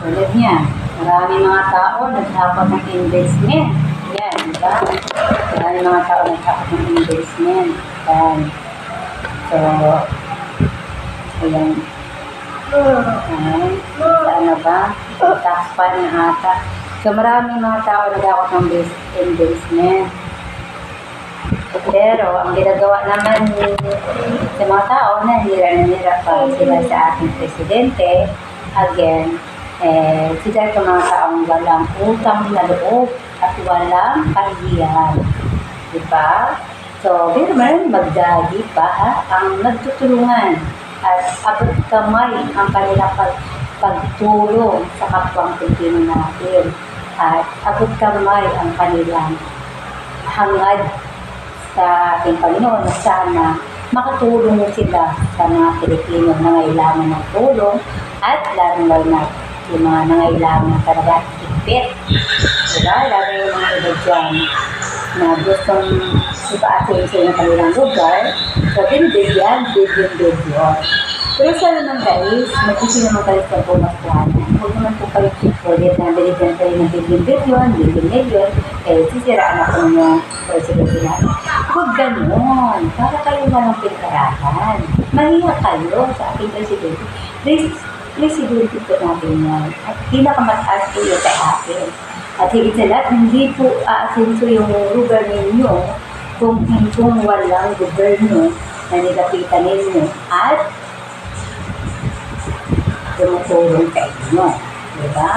Tulad niya, maraming mga tao naghapak ng investment. Yan, di ba? Maraming mga tao naghapak ng investment. Yan. So, ayan. Ayan. Ano ba? Tax fund na ata. So, maraming mga tao naghapak ng investment. Pero, ang ginagawa naman sa mga tao na hirap pa sila sa ating presidente, again, sila sa mga taong walang utang na loob at walang kahihiyan. Diba? So, pero meron magdagi pa ang nagtutulungan at abot kamay ang kanilang pagtulong sa kapwang Pilipino natin. At abot kamay ang kanilang hangad sa ating Panginoon na sana makatulong sila sa mga Pilipino na nangailangan ng tulong at lalo na yung mga nangailangan talaga higpit. Diba? Lalo yung mga iba dyan na gustong ipaasin sa yung kanilang lugar. So, binibigyan. Pero sa naman guys, mag-isip naman kayo sa pumaskuhanan. Huwag naman po kayo ulit na binigyan kayo ng billion, sisiraan ako ng presidente natin. Huwag ganun. Para kayo walang pinag-aralan. Mahiya kayo sa ating presidente. Presidente po natin yan. At pinakamataas po yun sa akin. At higit sa lahat, hindi po aasinso yung lugar ninyo kung walang gobyerno na nilapitan ninyo at tumutulong sa inyo. Diba?